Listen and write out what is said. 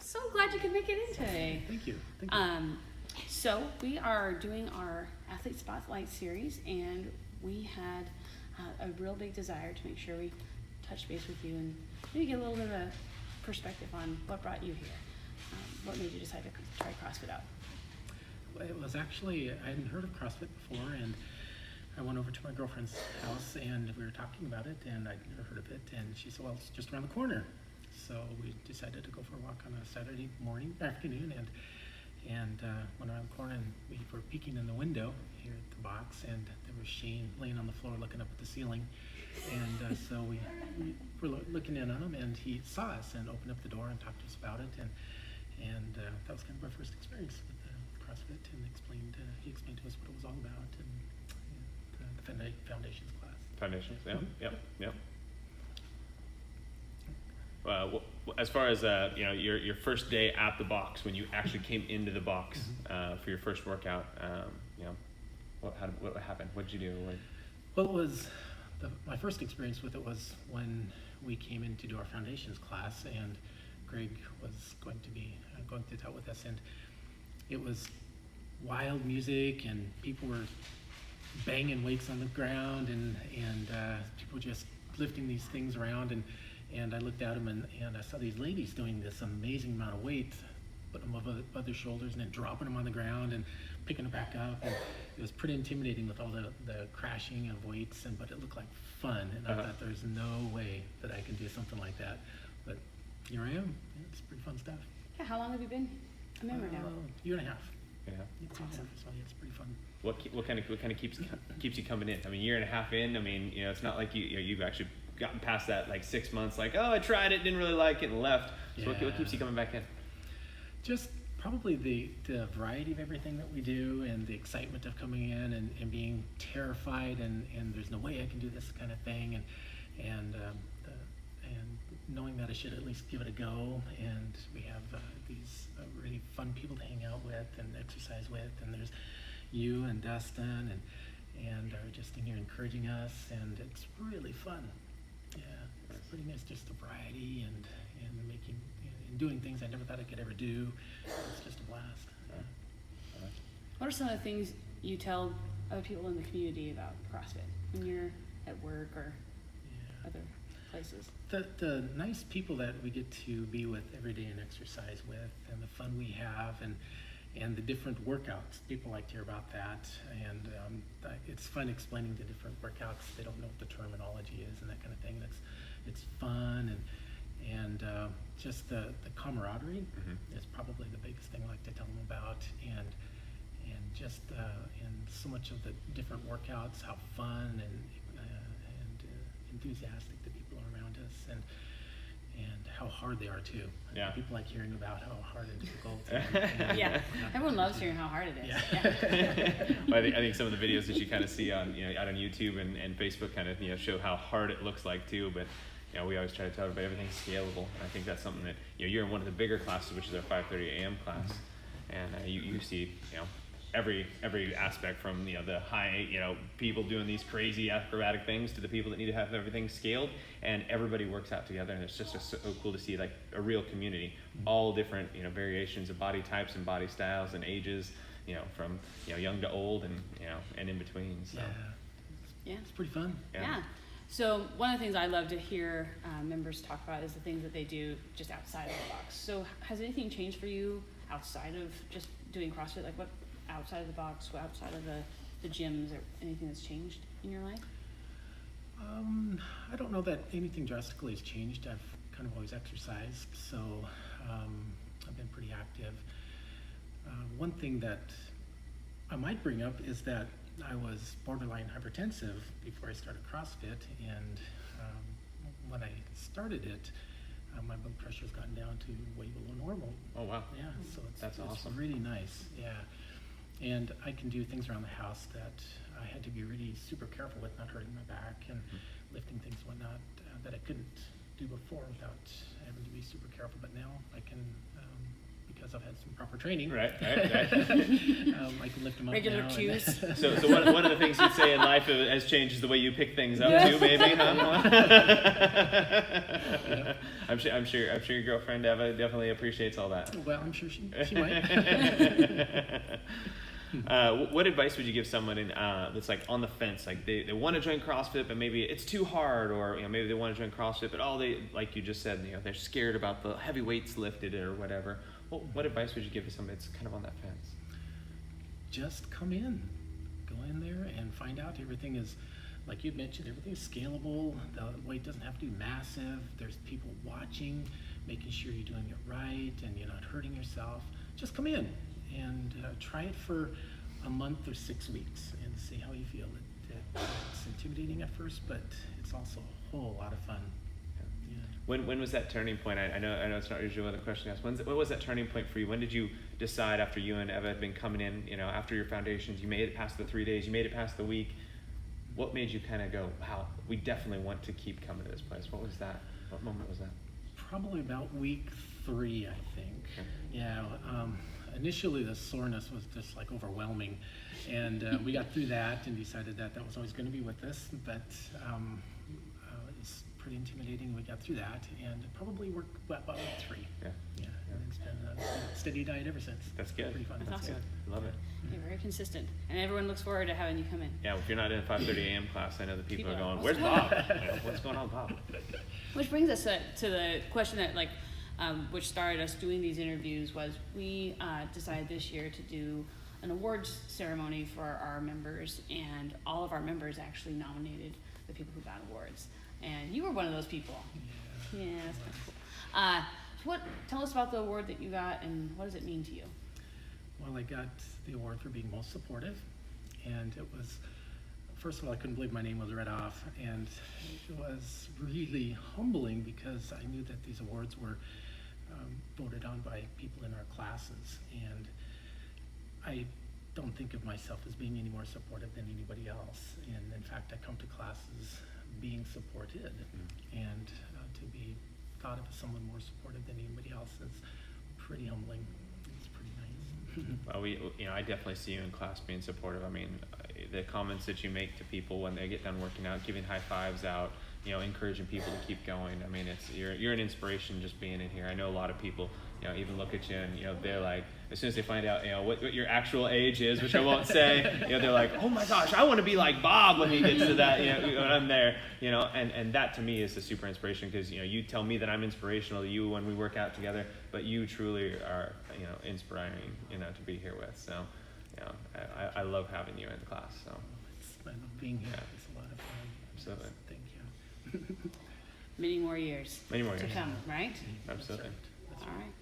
So glad you could make it in today. Thank you. Thank you. So we are doing our Athlete Spotlight series, and we had a real big desire to make sure we touch base with you and maybe get a little bit of a perspective on what brought you here. What made you decide to try CrossFit out? It was actually, I hadn't heard of CrossFit before, and I went over to my girlfriend's house and we were talking about it, and I'd never heard of it, and she said, well, it's just around the corner. So we decided to go for a walk on a Saturday afternoon, and went around the corner, and we were peeking in the window here at the box, and there was Shane laying on the floor looking up at the ceiling. And so we were looking in on him, and he saw us and opened up the door and talked to us about it, and that was kind of our first experience with CrossFit, and he explained to us what it was all about, and the foundations class. Foundations, yeah, yep. As far as your first day at the box, when you actually came into the box for your first workout, what happened? What did you do? Well, my first experience with it was when we came in to do our foundations class, and Greg was going to talk with us, and it was wild music, and people were banging weights on the ground, and people just lifting these things around, and I looked at them, and I saw these ladies doing this amazing amount of weight, putting them above their shoulders and then dropping them on the ground and picking them back up, and it was pretty intimidating with all the crashing of weights, but it looked like fun, and I thought there's no way that I can do something like that, but here I am. It's pretty fun stuff. Yeah, how long have you been a member now? Year and a half. Yeah. It's awesome. So it's pretty fun. What kind of keeps you coming in? I mean, year and a half in. I mean, it's not like you've actually gotten past that, like 6 months. Like, oh, I tried it, didn't really like it, and left. So what keeps you coming back in? Just probably the variety of everything that we do, and the excitement of coming in and being terrified, and there's no way I can do this kind of thing, and knowing that I should at least give it a go, and we have these really fun people to hang out with and exercise with, and there's you and Dustin and are just in here encouraging us, and it's really fun. Yeah, it's pretty nice, just the variety and making and doing things I never thought I could ever do. It's just a blast. What are some of the things you tell other people in the community about CrossFit when you're at work or other places? The nice people that we get to be with every day and exercise with, and the fun we have, and the different workouts. People like to hear about that, and it's fun explaining the different workouts. They don't know what the terminology is and that kind of thing. It's fun, and just the camaraderie is probably the biggest thing I like to tell them about, and just and so much of the different workouts, how fun and enthusiastic the people are around us, and how hard they are too. Yeah. People like hearing about how hard and difficult. Yeah, everyone loves hearing how hard it is. Yeah. Well, I think some of the videos that you kind of see on out on YouTube and Facebook kind of show how hard it looks like too. But we always try to tell everybody everything's scalable, and I think that's something that you're in one of the bigger classes, which is our 5:30 a.m. class, and you see every aspect from the high people doing these crazy acrobatic things to the people that need to have everything scaled, and everybody works out together, and it's just so cool to see like a real community, all different variations of body types and body styles and ages, from young to old, and in between. So it's pretty fun. Yeah. So one of the things I love to hear members talk about is the things that they do just outside of the box. So has anything changed for you outside of just doing CrossFit? Like what outside of the box, outside of the gyms, or anything that's changed in your life? I don't know that anything drastically has changed. I've kind of always exercised, so I've been pretty active. One thing that I might bring up is that I was borderline hypertensive before I started CrossFit, and when I started it, my blood pressure has gotten down to way below normal. Oh wow! Yeah, so that's awesome. It's really nice. Yeah. And I can do things around the house that I had to be really super careful with, not hurting my back, and lifting things and whatnot that I couldn't do before without having to be super careful. But now I can because I've had some proper training. Right. I can lift them up Regular now and- cues. So one of the things you'd say in life has changed is the way you pick things up too, maybe, huh? I'm sure your girlfriend Eva definitely appreciates all that. Well, I'm sure she might. What advice would you give someone that's like on the fence, like they want to join CrossFit, but maybe it's too hard, or maybe they want to join CrossFit, but like you just said, they're scared about the heavy weights lifted or whatever. What advice would you give to somebody that's kind of on that fence? Just come in, go in there and find out everything is, like you mentioned, everything is scalable. The weight doesn't have to be massive. There's people watching, making sure you're doing it right and you're not hurting yourself. Just come in and try it for a month or 6 weeks and see how you feel. It's intimidating at first, but it's also a whole lot of fun. Yeah. When was that turning point? I know it's not usually the question asked. When was that turning point for you? When did you decide, after you and Eva had been coming in, after your foundations, you made it past the 3 days, you made it past the week? What made you kind of go, wow, we definitely want to keep coming to this place? What was that? What moment was that? Probably about week 3, I think. Okay. Yeah. Initially, the soreness was just like overwhelming, and we got through that and decided that was always going to be with us. But it's pretty intimidating. We got through that, and it probably worked about week 3. Yeah. Yeah. And it's been a steady diet ever since. That's good. Pretty fun. That's awesome. Good. Love it. You're very consistent, and everyone looks forward to having you come in. Yeah, if you're not in a 5:30 a.m. class, I know the people are People are, going, "Where's Bob? What's going on, Bob?" Which brings us to the question that which started us doing these interviews was we decided this year to do an awards ceremony for our members, and all of our members actually nominated the people who got awards, and you were one of those people. Yeah, that's kind of cool. Tell us about the award that you got, and what does it mean to you? Well, I got the award for being most supportive, and it was, first of all, I couldn't believe my name was read off, and it was really humbling because I knew that these awards were voted on by people in our classes, and I don't think of myself as being any more supportive than anybody else, and in fact I come to classes being supported, and to be thought of as someone more supportive than anybody else is pretty humbling. It's pretty nice. Well, I definitely see you in class being supportive. I mean, the comments that you make to people when they get done working out, giving high fives out, encouraging people to keep going. I mean, you're an inspiration just being in here. I know a lot of people, even look at you and, they're like, as soon as they find out, what your actual age is, which I won't say, they're like, oh my gosh, I want to be like Bob when he gets to that, when I'm there, and that to me is a super inspiration because, you tell me that I'm inspirational to you when we work out together, but you truly are, inspiring, to be here with. So, I love having you in class. So I love being here. Yeah. It's a lot of fun. Absolutely. Thank you. Many more years Many more to years. come, right? Absolutely. That's All right.